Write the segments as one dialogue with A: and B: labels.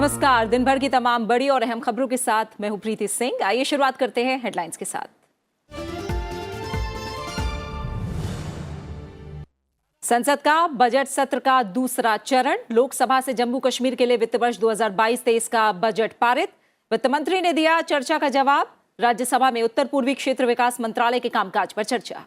A: नमस्कार। दिन भर की तमाम बड़ी और अहम खबरों के साथ मैं हूं प्रीति सिंह। आइए शुरुआत करते हैं हेडलाइंस के साथ। संसद का बजट सत्र का दूसरा चरण। लोकसभा से जम्मू कश्मीर के लिए वित्त वर्ष 2022-23 का बजट पारित। वित्त मंत्री ने दिया चर्चा का जवाब। राज्यसभा में उत्तर पूर्वी क्षेत्र विकास मंत्रालय के कामकाज पर चर्चा।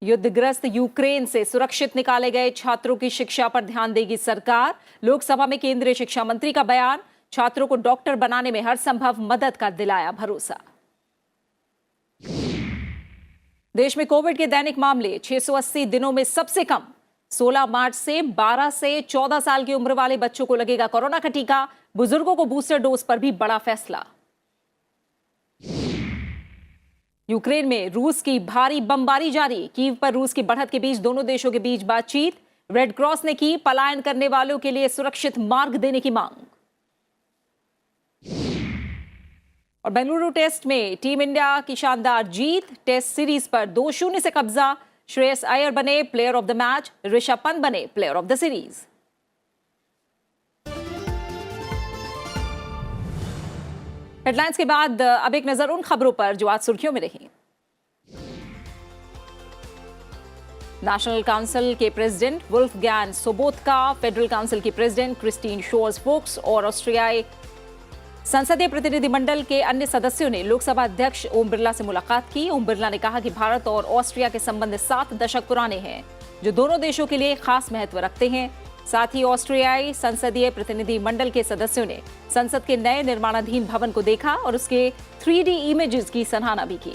A: युद्धग्रस्त यूक्रेन से सुरक्षित निकाले गए छात्रों की शिक्षा पर ध्यान देगी सरकार। लोकसभा में केंद्रीय शिक्षा मंत्री का बयान। छात्रों को डॉक्टर बनाने में हर संभव मदद का दिलाया भरोसा। देश में कोविड के दैनिक मामले 680 दिनों में सबसे कम। 16 मार्च से 12 से 14 साल की उम्र वाले बच्चों को लगेगा कोरोना का टीका। बुजुर्गों को बूस्टर डोज पर भी बड़ा फैसला। यूक्रेन में रूस की भारी बमबारी जारी। कीव पर रूस की बढ़त के बीच दोनों देशों के बीच बातचीत। रेड क्रॉस ने की पलायन करने वालों के लिए सुरक्षित मार्ग देने की मांग। और बेंगलुरु टेस्ट में टीम इंडिया की शानदार जीत। टेस्ट सीरीज पर 2-0 से कब्जा। श्रेयस अय्यर बने player of the match. Rishabh Pant बने player of the series. Headlines के बाद अब एक नजर उन खबरों पर जो आज सुर्खियों में रही। नेशनल काउंसिल के प्रेसिडेंट वुल्फगैंग सोबोत्का, फेडरल काउंसिल की प्रेसिडेंट क्रिस्टीन शोर्स फोक्स और ऑस्ट्रियाई संसदीय प्रतिनिधिमंडल के अन्य सदस्यों ने लोकसभा अध्यक्ष ओम बिरला से मुलाकात की। ओम बिरला ने कहा कि भारत और ऑस्ट्रिया के संबंध 7 दशक पुराने हैं, जो दोनों देशों के लिए खास महत्व रखते हैं। साथ ही ऑस्ट्रियाई संसदीय प्रतिनिधि मंडल के सदस्यों ने संसद के नए निर्माणाधीन भवन को देखा और उसके 3D इमेजेस की सराहना भी की।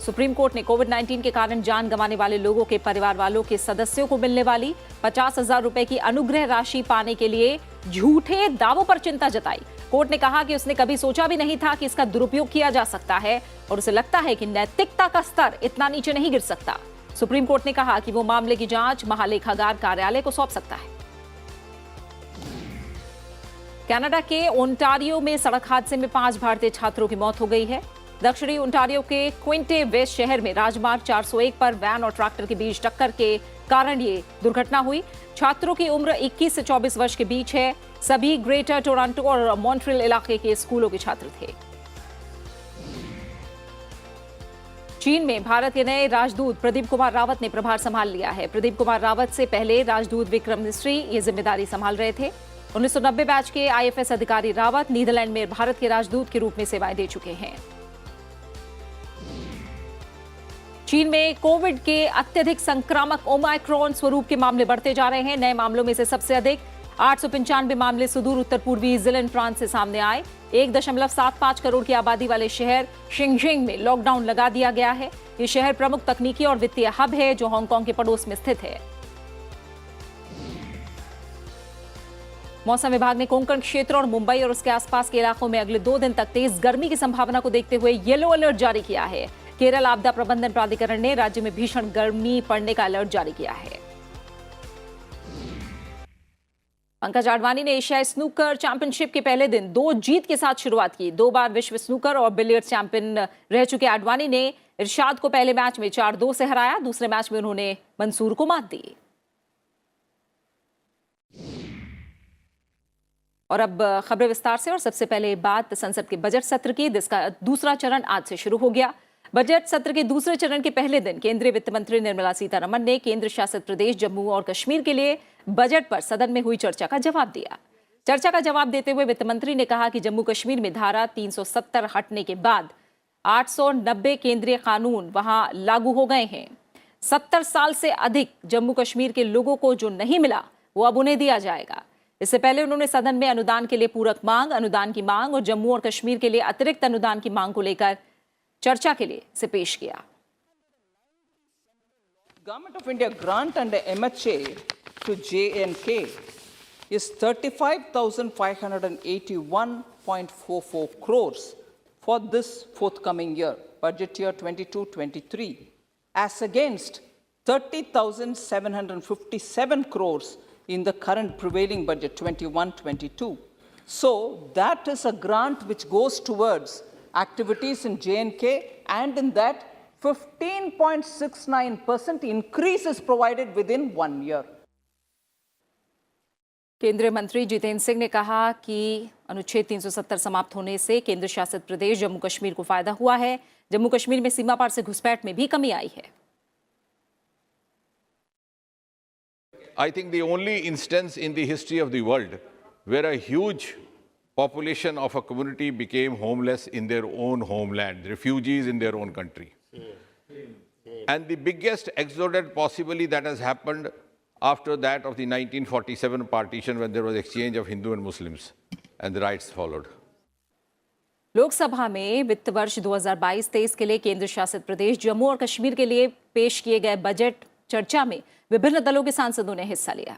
A: सुप्रीम कोर्ट ने कोविड-19 के कारण जान गंवाने वाले लोगों के परिवार वालों के सदस्यों को मिलने वाली 50,000 रुपए की अनुग्रह राशि पाने के लिए झूठे दावों पर चिंता जताई। कोर्ट ने कहा कि उसने कभी सोचा भी नहीं था कि इसका दुरुपयोग किया जा सकता है और उसे लगता है कि नैतिकता का स्तर इतना नीचे नहीं गिर सकता। सुप्रीम कोर्ट ने कहा कि वो मामले की जांच महालेखागार कार्यालय को सौंप सकता है। कनाडा के ओंटारियो में सड़क हादसे में 5 भारतीय छात्रों की मौत हो गई है। दक्षिणी ओंटारियो के क्विंटे वेस्ट शहर में राजमार्ग 401 पर वैन और ट्रैक्टर के बीच टक्कर के कारण ये दुर्घटना हुई। छात्रों की उम्र 21 से 24 वर्ष के बीच है। सभी ग्रेटर टोरंटो और मॉन्ट्रियल इलाके के स्कूलों के छात्र थे। चीन में भारत के नए राजदूत प्रदीप कुमार रावत ने प्रभार संभाल लिया है। प्रदीप कुमार रावत से पहले राजदूत विक्रम मिस्री ये जिम्मेदारी संभाल रहे थे। 1990 बैच के IFS अधिकारी रावत नीदरलैंड में भारत के राजदूत के रूप में सेवाएं दे चुके हैं। चीन में कोविड के अत्यधिक संक्रामक ओमाइक्रॉन स्वरूप के मामले बढ़ते जा रहे हैं। नए मामलों में से सबसे अधिक 895 मामले सुदूर उत्तर पूर्वी जिलेन फ्रांस से सामने आए। 1.75 करोड़ की आबादी वाले शहर शिंगजिंग में लॉकडाउन लगा दिया गया है। ये शहर प्रमुख तकनीकी और वित्तीय हब है जो हांगकांग के पड़ोस में स्थित है। मौसम विभाग ने कोंकण क्षेत्र और मुंबई और उसके आसपास के इलाकों में अगले 2 दिन तक तेज गर्मी की संभावना को देखते हुए येलो अलर्ट जारी किया है। केरल आपदा प्रबंधन प्राधिकरण ने राज्य में भीषण गर्मी पड़ने का अलर्ट जारी किया है। पंकज आडवाणी ने एशियाई स्नूकर चैंपियनशिप के पहले दिन 2 जीत के साथ शुरुआत की। 2 बार विश्व स्नूकर और बिलियर्ड्स चैंपियन रह चुके आडवाणी ने इरशाद को पहले मैच में 4-2 से हराया। दूसरे मैच में उन्होंने मंसूर को मात दी। और अब खबरें विस्तार से। और सबसे पहले बात संसद के बजट सत्र की, जिसका दूसरा चरण आज से शुरू हो गया। बजट सत्र के दूसरे चरण के पहले दिन केंद्रीय वित्त मंत्री निर्मला सीतारमण ने केंद्र शासित प्रदेश जम्मू और कश्मीर के लिए बजट पर सदन में हुई चर्चा का जवाब दिया। चर्चा का जवाब देते हुए वित्त मंत्री ने कहा कि जम्मू कश्मीर में धारा 370 हटने के बाद 890 केंद्रीय कानून वहां लागू हो गए हैं। 70 साल से अधिक जम्मू कश्मीर के लोगों को जो नहीं मिला वो अब उन्हें दिया जाएगा। इससे पहले उन्होंने सदन में अनुदान के लिए पूरक मांग, अनुदान की मांग और जम्मू और कश्मीर के लिए अतिरिक्त अनुदान की मांग को लेकर चर्चा के लिए इसे पेश किया।
B: Government of India grant under MHA to J&K is 35,581.44 crores for this forthcoming year, budget year 22-23, as against 30,757 crores in the current prevailing budget 21-22. So that is a grant which goes towards activities in J&K, and in that 15.69% increase is provided within 1 year.
A: केंद्रीय मंत्री जितेंद्र सिंह ने कहा कि अनुच्छेद 370 समाप्त होने से केंद्र शासित प्रदेश जम्मू कश्मीर को फायदा हुआ है। जम्मू कश्मीर में सीमा पार से घुसपैठ में भी कमी आई है।
C: I think the only instance in the history of the world where a huge population of a community became homeless in their own homeland, refugees in their own country. And the biggest exodus possibly that has happened after that of the 1947 partition, when there was exchange of Hindu and Muslims and the rights followed.
A: Lok Sabha में वित्त वर्ष 2022-23 के लिए केंद्र शासित प्रदेश जम्मू और कश्मीर के लिए पेश किए गए बजट चर्चा में विभिन्न दलों के सांसदों ने हिस्सा लिया।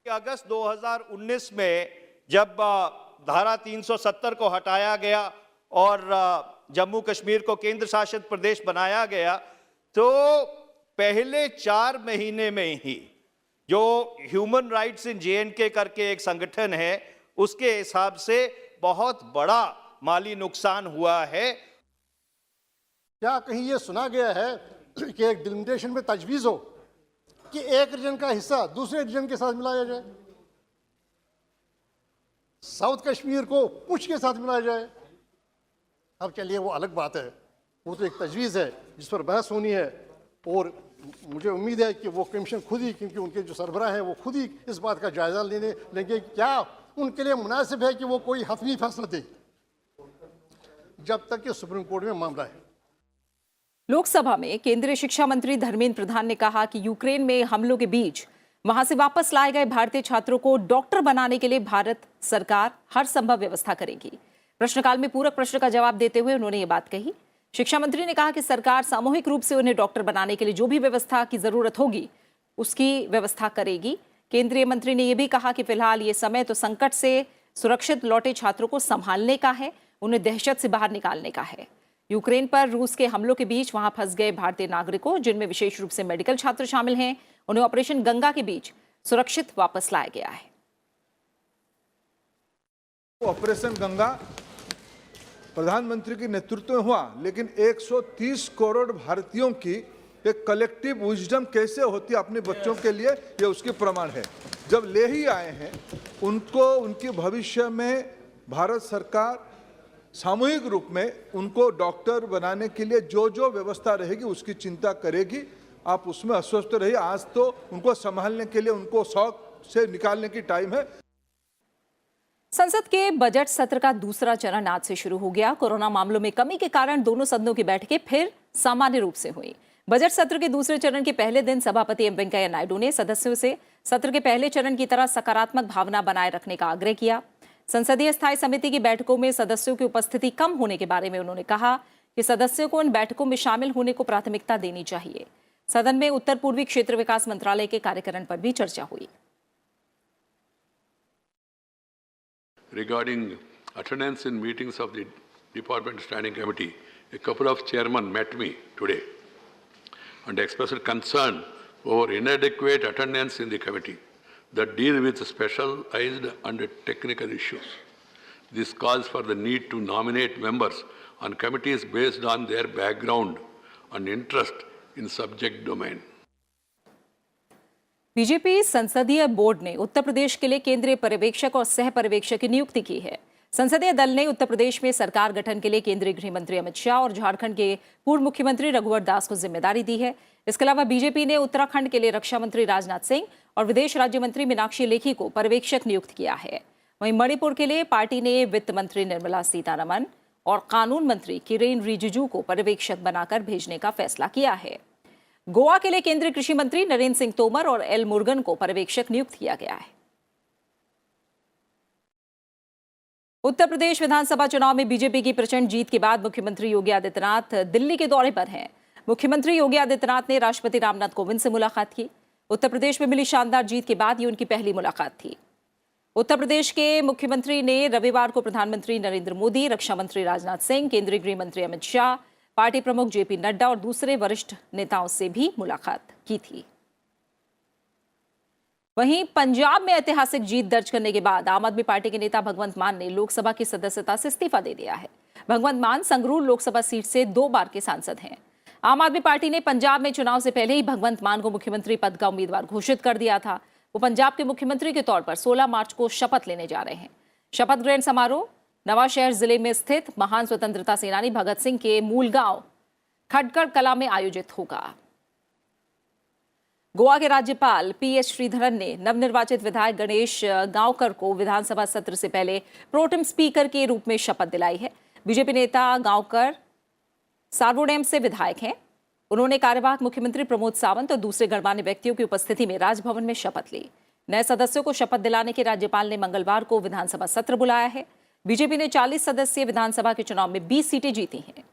D: अगस्त 2019 में जब धारा 370 को हटाया गया और जम्मू कश्मीर को केंद्र शासित प्रदेश बनाया गया, तो पहले 4 महीने में ही जो ह्यूमन राइट्स इन J&K करके एक संगठन है, उसके हिसाब से बहुत बड़ा माली नुकसान हुआ है।
E: क्या कहीं ये सुना गया है कि एक डिलिमिटेशन में तजवीज़ हो कि एक रीजन का हिस्सा दूसरे रीजन के साथ मिलाया जाए, साउथ कश्मीर को पुंछ के साथ मिलाया जाए? अब चलिए वो अलग बात है, वो तो एक तजवीज़ है जिस पर बहस होनी है, और मुझे उम्मीद है कि वो कमीशन खुद ही, क्योंकि उनके जो सरबराह हैं वो खुद ही इस बात का जायज़ा लेंगे क्या उनके लिए मुनासिब है कि वो कोई हतमी फैसला दे जब तक कि सुप्रीम कोर्ट में मामला है।
A: लोकसभा में केंद्रीय शिक्षा मंत्री धर्मेंद्र प्रधान ने कहा कि यूक्रेन में हमलों के बीच वहां से वापस लाए गए भारतीय छात्रों को डॉक्टर बनाने के लिए भारत सरकार हर संभव व्यवस्था करेगी। प्रश्नकाल में पूरक प्रश्न का जवाब देते हुए उन्होंने ये बात कही। शिक्षा मंत्री ने कहा कि सरकार सामूहिक रूप से उन्हें डॉक्टर बनाने के लिए जो भी व्यवस्था की जरूरत होगी उसकी व्यवस्था करेगी। केंद्रीय मंत्री ने यह भी कहा कि फिलहाल ये समय तो संकट से सुरक्षित लौटे छात्रों को संभालने का है, उन्हें दहशत से बाहर निकालने का है। यूक्रेन पर रूस के हमलों के बीच वहां फंस गए भारतीय नागरिकों, जिनमें विशेष रूप से मेडिकल छात्र शामिल हैं, उन्हें ऑपरेशन गंगा के बीच सुरक्षित वापस लाया गया है।
F: ऑपरेशन गंगा प्रधानमंत्री के नेतृत्व में हुआ, लेकिन 130 करोड़ भारतीयों की एक कलेक्टिव विजडम कैसे होती है अपने बच्चों के लिए, ये उसके प्रमाण है। जब ले ही आए हैं उनको, उनके भविष्य में भारत सरकार सामूहिक रूप में उनको डॉक्टर बनाने के लिए जो जो व्यवस्था रहेगी उसकी चिंता करेगी। आप उसमें आश्वस्त रहिए। आज तो उनको संभालने के लिए, उनको शौक से निकालने की टाइम है।
A: संसद के बजट सत्र का दूसरा चरण आज से शुरू हो गया। कोरोना मामलों में कमी के कारण दोनों सदनों की बैठकें फिर सामान्य रूप से हुई। बजट सत्र के दूसरे चरण के पहले दिन सभापति एम वेंकैया नायडू ने सदस्यों से सत्र के पहले चरण की तरह सकारात्मक भावना बनाए रखने का आग्रह किया। संसदीय स्थायी समिति की बैठकों में सदस्यों की उपस्थिति कम होने के बारे में उन्होंने कहा कि सदस्यों को इन बैठकों में शामिल होने को प्राथमिकता देनी चाहिए। सदन में उत्तर पूर्वी क्षेत्र विकास मंत्रालय के कार्यक्रम पर भी चर्चा हुई।
G: Regarding attendance in meetings of the Department Standing Committee, a couple of chairmen met me today and expressed concern over inadequate attendance in the committee that deal with specialized and technical issues. This calls for the need to nominate members on committees based on their background and interest in subject domain.
A: BJP संसदीय board ने उत्तर प्रदेश के लिए केंद्रीय पर्यवेक्षक और सह पर्यवेक्षक की नियुक्ति की है। संसदीय दल ने उत्तर प्रदेश में सरकार गठन के लिए केंद्रीय गृह मंत्री अमित शाह और झारखंड के पूर्व मुख्यमंत्री रघुवर दास को जिम्मेदारी दी है। इसके अलावा बीजेपी ने उत्तराखंड के लिए रक्षा मंत्री राजनाथ सिंह और विदेश राज्य मंत्री मीनाक्षी लेखी को पर्यवेक्षक नियुक्त किया है। वहीं मणिपुर के लिए पार्टी ने वित्त मंत्री निर्मला सीतारमण और कानून मंत्री किरेन रिजिजू को पर्यवेक्षक बनाकर भेजने का फैसला किया है। गोवा के लिए केंद्रीय कृषि मंत्री नरेंद्र सिंह तोमर और एल मुरुगन को पर्यवेक्षक नियुक्त किया गया है। उत्तर प्रदेश विधानसभा चुनाव में बीजेपी की प्रचंड जीत के बाद मुख्यमंत्री योगी आदित्यनाथ दिल्ली के दौरे पर हैं। मुख्यमंत्री योगी आदित्यनाथ ने राष्ट्रपति रामनाथ कोविंद से मुलाकात की। उत्तर प्रदेश में मिली शानदार जीत के बाद ये उनकी पहली मुलाकात थी। उत्तर प्रदेश के मुख्यमंत्री ने रविवार को प्रधानमंत्री नरेंद्र मोदी, रक्षा मंत्री राजनाथ सिंह, केंद्रीय गृह मंत्री अमित शाह, पार्टी प्रमुख जेपी नड्डा और दूसरे वरिष्ठ नेताओं से भी मुलाकात की थी। वहीं पंजाब में ऐतिहासिक जीत दर्ज करने के बाद आम आदमी पार्टी के नेता भगवंत मान ने लोकसभा की सदस्यता से इस्तीफा दे दिया है। भगवंत मान संगरूर लोकसभा सीट से 2 बार के सांसद हैं। आम आदमी पार्टी ने पंजाब में चुनाव से पहले ही भगवंत मान को मुख्यमंत्री पद का उम्मीदवार घोषित कर दिया था। वो पंजाब के मुख्यमंत्री के तौर पर 16 मार्च को शपथ लेने जा रहे हैं। शपथ ग्रहण समारोह नवाशहर जिले में स्थित महान स्वतंत्रता सेनानी भगत सिंह के मूल गांव खटगढ़ कला में आयोजित होगा। गोवा के राज्यपाल पीएस श्रीधरन ने नवनिर्वाचित विधायक गणेश गांवकर को विधानसभा सत्र से पहले प्रोटेम स्पीकर के रूप में शपथ दिलाई है। बीजेपी नेता गांवकर सार्वोडेम से विधायक हैं। उन्होंने कार्यवाहक मुख्यमंत्री प्रमोद सावंत और दूसरे गणमान्य व्यक्तियों की उपस्थिति में राजभवन में शपथ ली। नए सदस्यों को शपथ दिलाने के राज्यपाल ने मंगलवार को विधानसभा सत्र बुलाया है। बीजेपी ने 40 सदस्यीय विधानसभा के चुनाव में 20 सीटें जीती हैं।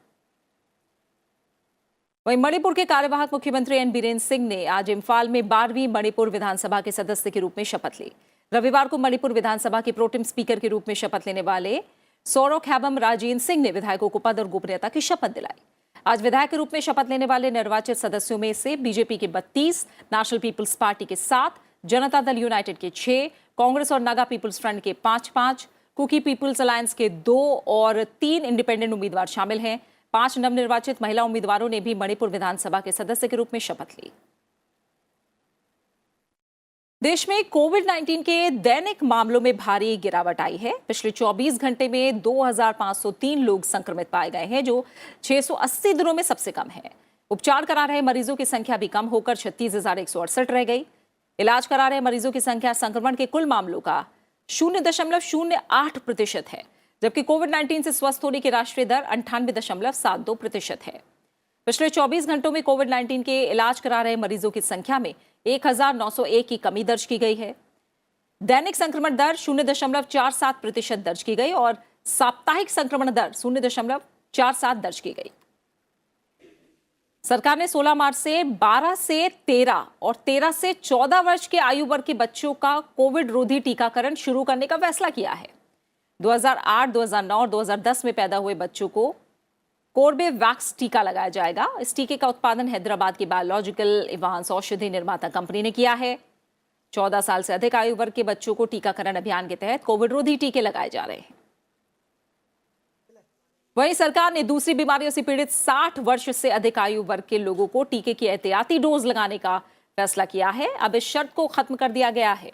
A: वहीं मणिपुर के कार्यवाहक मुख्यमंत्री एन बीरेन्द्र सिंह ने आज इम्फाल में 12वीं मणिपुर विधानसभा के सदस्य के रूप में शपथ ली। रविवार को मणिपुर विधानसभा के प्रोटेम स्पीकर के रूप में शपथ लेने वाले सौरो खैबम राजेंद्र सिंह ने विधायकों को पद और गोपनीयता की शपथ दिलाई। आज विधायक के रूप में शपथ लेने वाले निर्वाचित सदस्यों में से बीजेपी के 32, नेशनल पीपुल्स पार्टी के 7, जनता दल यूनाइटेड के 6, कांग्रेस और नागा पीपुल्स फ्रंट के 5-5, कुकी पीपुल्स अलायंस के 2 और 3 इंडिपेंडेंट उम्मीदवार शामिल हैं। 5 नवनिर्वाचित महिला उम्मीदवारों ने भी मणिपुर विधानसभा के सदस्य के रूप में शपथ ली। देश में कोविड-19 के दैनिक मामलों में भारी गिरावट आई है। पिछले 24 घंटे में 2503 लोग संक्रमित पाए गए हैं, जो 680 दिनों में सबसे कम है। उपचार करा रहे मरीजों की संख्या भी कम होकर 36,168 रह गई। इलाज करा रहे मरीजों की संख्या संक्रमण के कुल मामलों का 0.08% है, जबकि कोविड-19 से स्वस्थ होने की राष्ट्रीय दर 98.72% है। पिछले 24 घंटों में कोविड-19 के इलाज करा रहे मरीजों की संख्या में 1901 की कमी दर्ज की गई है। दैनिक संक्रमण दर 0.47% दर्ज की गई और साप्ताहिक संक्रमण दर 0.47 दर्ज की गई। सरकार ने 16 मार्च से 12 से 13 और 13 से 14 वर्ष के आयु वर्ग के बच्चों का कोविड रोधी टीकाकरण शुरू करने का फैसला किया है। 2008, 2009 और 2010 में पैदा हुए बच्चों को कोर्बेवैक्स टीका लगाया जाएगा। इस टीके का उत्पादन हैदराबाद की बायोलॉजिकल एडवांस औषधि निर्माता कंपनी ने किया है। 14 साल से अधिक आयु वर्ग के बच्चों को टीकाकरण अभियान के तहत कोविड रोधी टीके लगाए जा रहे हैं। वहीं सरकार ने दूसरी बीमारियों से पीड़ित 60 वर्ष से अधिक आयु वर्ग के लोगों को टीके की एहतियाती डोज लगाने का फैसला किया है। अब इस शर्त को खत्म कर दिया गया है।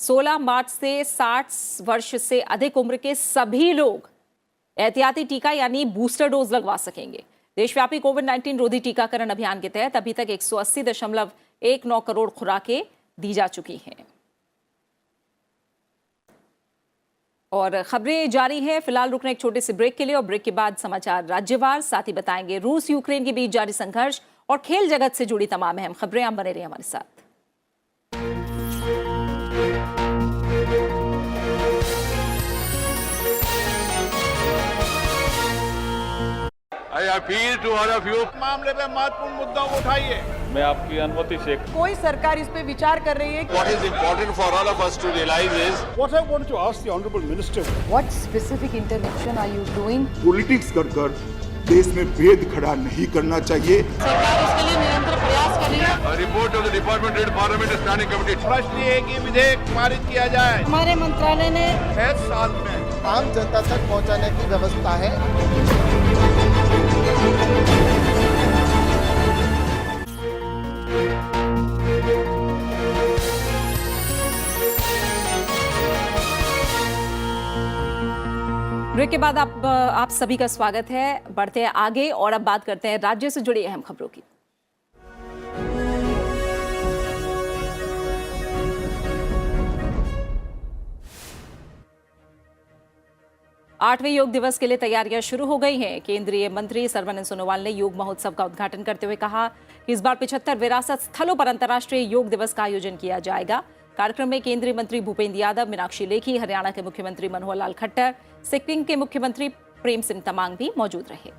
A: 16 मार्च से 60 वर्ष से अधिक उम्र के सभी लोग एहतियाती टीका यानी बूस्टर डोज लगवा सकेंगे। देशव्यापी कोविड-19 रोधी टीकाकरण अभियान के तहत अभी तक 180.19 करोड़ खुराकें दी जा चुकी हैं। और खबरें जारी हैं। फिलहाल रुकना एक छोटे से ब्रेक के लिए, और ब्रेक के बाद समाचार राज्यवार, साथ ही बताएंगे रूस यूक्रेन के बीच जारी संघर्ष और खेल जगत से जुड़ी तमाम अहम खबरें। आप बने रहिए हमारे साथ।
H: I appeal to all of you.
D: मामले में महत्वपूर्ण मुद्दों को उठाइए।
H: मैं आपकी अनुमति से
I: कोई सरकार इस पे विचार कर रही है।
H: What is important for all of us to realize is
E: What I want to ask the Honorable Minister,
I: What specific intervention are you doing?
J: Politics कर देश में भेद खड़ा नहीं करना चाहिए।
I: सरकार इसके लिए निरंतर प्रयास कर रही है।
G: A report of the Department of Parliament Standing Committee.
D: प्रश्न ये है कि विधेयक पारित किया जाए।
I: हमारे मंत्रालय ने
D: 6 साल में
K: आम जनता तक पहुंचाने की व्यवस्था है।
A: ब्रेक के बाद आप सभी का स्वागत है। बढ़ते हैं आगे और अब बात करते हैं राज्य से जुड़ी अहम खबरों की। आठवें योग दिवस के लिए तैयारियां शुरू हो गई हैं। केंद्रीय मंत्री सर्बानंद सोनोवाल ने योग महोत्सव का उद्घाटन करते हुए कहा कि इस बार 75 विरासत स्थलों पर अंतर्राष्ट्रीय योग दिवस का आयोजन किया जाएगा। कार्यक्रम में केंद्रीय मंत्री भूपेंद्र यादव, मीनाक्षी लेखी, हरियाणा के मुख्यमंत्री मनोहर लाल खट्टर, सिक्किम के मुख्यमंत्री प्रेम सिंह तमांग भी मौजूद रहे।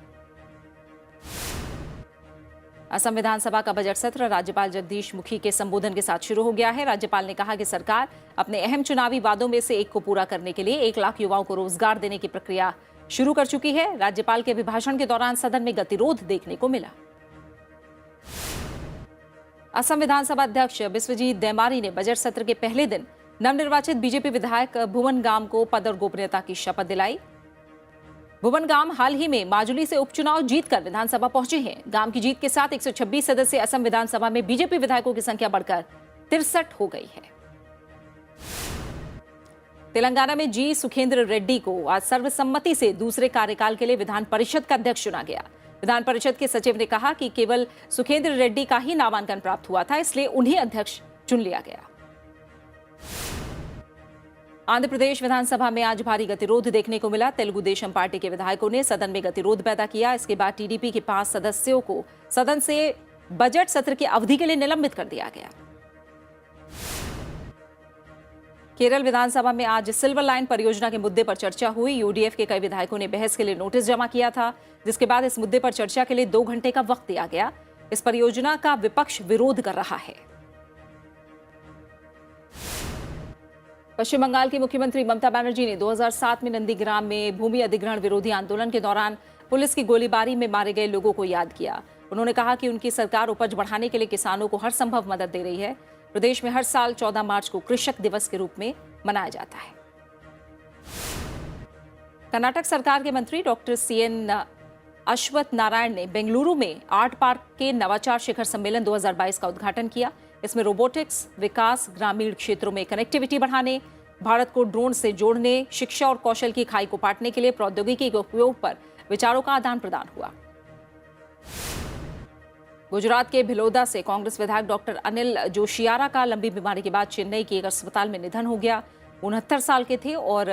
A: असम विधानसभा का बजट सत्र राज्यपाल जगदीश मुखी के संबोधन के साथ शुरू हो गया है। राज्यपाल ने कहा कि सरकार अपने अहम चुनावी वादों में से एक को पूरा करने के लिए 1 लाख युवाओं को रोजगार देने की प्रक्रिया शुरू कर चुकी है। राज्यपाल के अभिभाषण के दौरान सदन में गतिरोध देखने को मिला। असम विधानसभा अध्यक्ष बिस्वजीत दैमारी ने बजट सत्र के पहले दिन नवनिर्वाचित बीजेपी विधायक भुवन गाम को पद और गोपनीयता की शपथ दिलाई। भुवन गाम हाल ही में माजुली से उपचुनाव जीतकर विधानसभा पहुंचे हैं। गाम की जीत के साथ 126 सदस्य असम विधानसभा में बीजेपी विधायकों की संख्या बढ़कर 63 हो गई है। तेलंगाना में जी सुखेंद्र रेड्डी को आज सर्वसम्मति से दूसरे कार्यकाल के लिए विधान परिषद का अध्यक्ष चुना गया। विधान परिषद के सचिव ने कहा कि केवल सुखेंद्र रेड्डी का ही नामांकन प्राप्त हुआ था, इसलिए उन्हें अध्यक्ष चुन लिया गया। आंध्र प्रदेश विधानसभा में आज भारी गतिरोध देखने को मिला। तेलुगु देशम पार्टी के विधायकों ने सदन में गतिरोध पैदा किया। इसके बाद टीडीपी के 5 सदस्यों को सदन से बजट सत्र की अवधि के लिए निलंबित कर दिया गया। केरल विधानसभा में आज सिल्वर लाइन परियोजना के मुद्दे पर चर्चा हुई। यूडीएफ के कई विधायकों ने बहस के लिए नोटिस जमा किया था, जिसके बाद इस मुद्दे पर चर्चा के लिए 2 घंटे का वक्त दिया गया। इस परियोजना का विपक्ष विरोध कर रहा है। पश्चिम बंगाल की मुख्यमंत्री ममता बनर्जी ने 2007 में नंदीग्राम में भूमि अधिग्रहण विरोधी आंदोलन के दौरान पुलिस की गोलीबारी में मारे गए लोगों को याद किया। उन्होंने कहा कि उनकी सरकार उपज बढ़ाने के लिए किसानों को हर संभव मदद दे रही है। प्रदेश में हर साल 14 मार्च को कृषक दिवस के रूप में मनाया जाता है। कर्नाटक सरकार के मंत्री डॉक्टर सीएन अश्वत्थ नारायण ने बेंगलुरु में आर्ट पार्क के नवाचार शिखर सम्मेलन 2022 का उद्घाटन किया। इसमें रोबोटिक्स विकास, ग्रामीण क्षेत्रों में कनेक्टिविटी बढ़ाने, भारत को ड्रोन से जोड़ने, शिक्षा और कौशल की खाई को पाटने के लिए प्रौद्योगिकी के उपयोग पर विचारों का आदान प्रदान हुआ। गुजरात के भिलोदा से कांग्रेस विधायक डॉक्टर अनिल जोशियारा का लंबी बीमारी के बाद चेन्नई के एक अस्पताल में निधन हो गया। 69 साल के थे और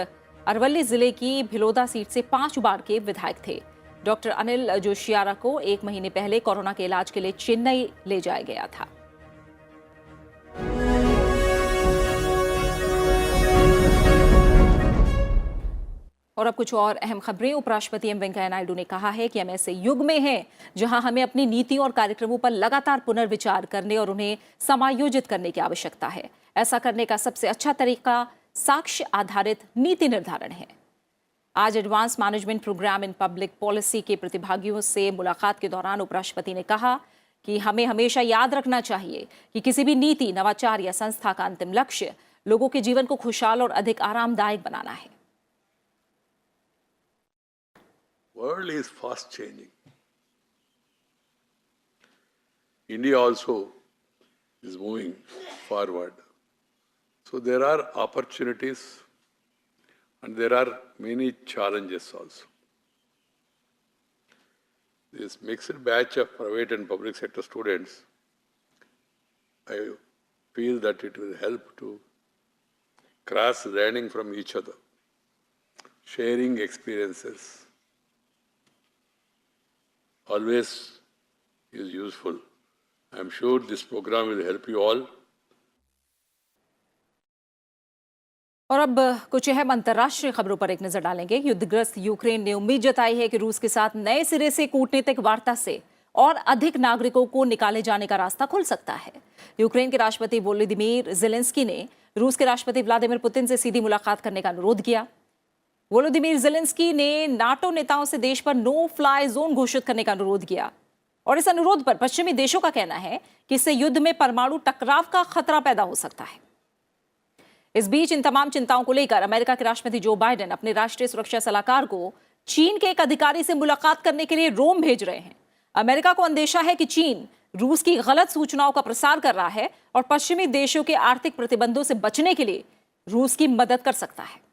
A: अरवली जिले की भिलोदा सीट से 5 बार के विधायक थे। डॉक्टर अनिल जोशियारा को 1 महीने पहले कोरोना के इलाज के लिए चेन्नई ले जाया गया था। और अब कुछ और अहम खबरें। उपराष्ट्रपति एम वेंकैया नायडू ने कहा है कि हम ऐसे युग में हैं जहां हमें अपनी नीतियों और कार्यक्रमों पर लगातार पुनर्विचार करने और उन्हें समायोजित करने की आवश्यकता है। ऐसा करने का सबसे अच्छा तरीका साक्ष्य आधारित नीति निर्धारण है। आज advance management programme in public policy के प्रतिभागियों से मुलाकात के दौरान उपराष्ट्रपति ने कहा कि हमें हमेशा याद रखना चाहिए कि किसी भी नीति, नवाचार या संस्था का अंतिम लक्ष्य लोगों के जीवन को खुशहाल और अधिक आरामदायक बनाना है।
G: World is fast changing. India also is moving forward. So there are opportunities and there are many challenges also. This mixed batch of private and public sector students, I feel that it will help to cross learning from each other, sharing experiences. Always is useful. I am sure this program will help you all.
A: और अब कुछ अहम अंतर्राष्ट्रीय खबरों पर एक नजर डालेंगे। युद्धग्रस्त यूक्रेन ने उम्मीद जताई है कि रूस के साथ नए सिरे से कूटनीतिक वार्ता से और अधिक नागरिकों को निकाले जाने का रास्ता खुल सकता है। यूक्रेन के राष्ट्रपति वोलोदिमीर ज़ेलेंस्की ने रूस के राष्ट्रपति व्लादिमीर पुतिन से सीधी मुलाकात करने का अनुरोध किया। वोलोदिमीर ज़ेलेंस्की ने नाटो नेताओं से देश पर नो फ्लाई जोन घोषित करने का अनुरोध किया और इस अनुरोध पर पश्चिमी देशों का कहना है कि इससे युद्ध में परमाणु टकराव का खतरा पैदा हो सकता है। इस बीच इन तमाम चिंताओं को लेकर अमेरिका के राष्ट्रपति जो बाइडेन अपने राष्ट्रीय सुरक्षा सलाहकार को चीन के एक अधिकारी से मुलाकात करने के लिए रोम भेज रहे हैं। अमेरिका को अंदेशा है कि चीन रूस की गलत सूचनाओं का प्रसार कर रहा है और पश्चिमी देशों के आर्थिक प्रतिबंधों से बचने के लिए रूस की मदद कर सकता है।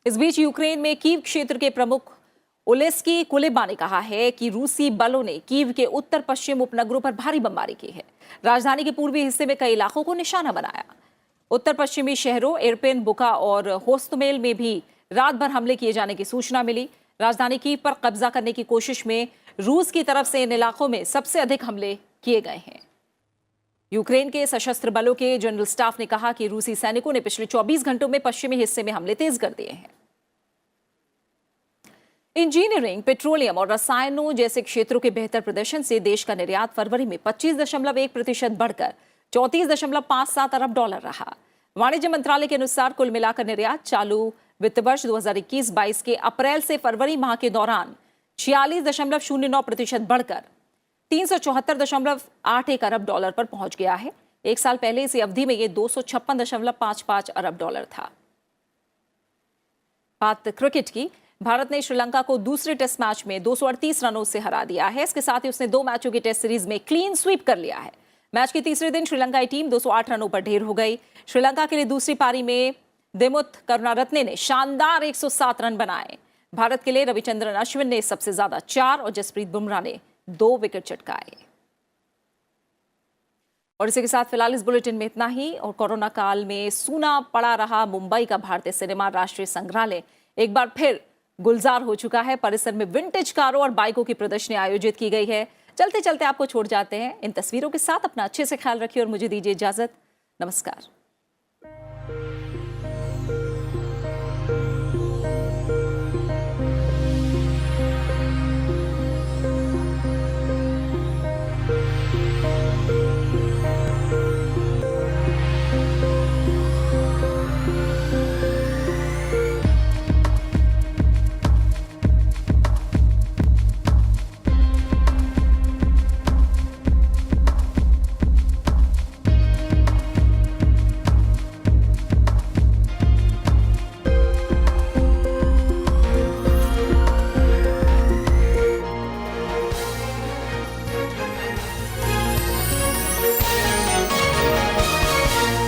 A: इस बीच यूक्रेन में कीव क्षेत्र के प्रमुख ओलेस्की कुलेबा ने कहा है कि रूसी बलों ने कीव के उत्तर पश्चिम उपनगरों पर भारी बमबारी की है। राजधानी के पूर्वी हिस्से में कई इलाकों को निशाना बनाया। उत्तर पश्चिमी शहरों इरपिन, बुका और होस्तमेल में भी रात भर हमले किए जाने की सूचना मिली। राजधानी कीव पर कब्जा करने की कोशिश में रूस की तरफ से इन इलाकों में सबसे अधिक हमले किए गए हैं। यूक्रेन के सशस्त्र बलों के जनरल स्टाफ ने कहा कि रूसी सैनिकों ने पिछले 24 घंटों में पश्चिमी हिस्से में हमले तेज कर दिए हैं। इंजीनियरिंग, पेट्रोलियम और रसायनों जैसे क्षेत्रों के बेहतर प्रदर्शन से देश का निर्यात फरवरी में 25.1% बढ़कर 34.57 अरब डॉलर रहा। वाणिज्य मंत्रालय के अनुसार कुल मिलाकर निर्यात चालू वित्त वर्ष 2021-22 के अप्रैल से फरवरी माह के दौरान 46.09% बढ़कर 374.81 अरब डॉलर पर पहुंच गया है। एक साल पहले इसी अवधि में यह 256.55 अरब डॉलर था। बात क्रिकेट की। भारत ने श्रीलंका को दूसरे टेस्ट मैच में 238 रनों से हरा दिया है। इसके साथ ही उसने 2 मैचों की टेस्ट सीरीज में क्लीन स्वीप कर लिया है। मैच के तीसरे दिन श्रीलंकाई टीम 208 रनों पर ढेर हो गई। श्रीलंका के लिए दूसरी पारी में दिमुथ करुणारत्ने ने शानदार 107 रन बनाए। भारत के लिए रविचंद्रन अश्विन ने सबसे ज्यादा 4 और जसप्रीत बुमराह ने 2 विकेट चटकाए। और इसी के साथ फिलहाल इस बुलेटिन में इतना ही। और कोरोना काल में सूना पड़ा रहा मुंबई का भारतीय सिनेमा राष्ट्रीय संग्रहालय एक बार फिर गुलजार हो चुका है। परिसर में विंटेज कारों और बाइकों की प्रदर्शनी आयोजित की गई है। चलते चलते आपको छोड़ जाते हैं इन तस्वीरों के साथ। अपना अच्छे से ख्याल रखिए और मुझे दीजिए इजाजत। नमस्कार।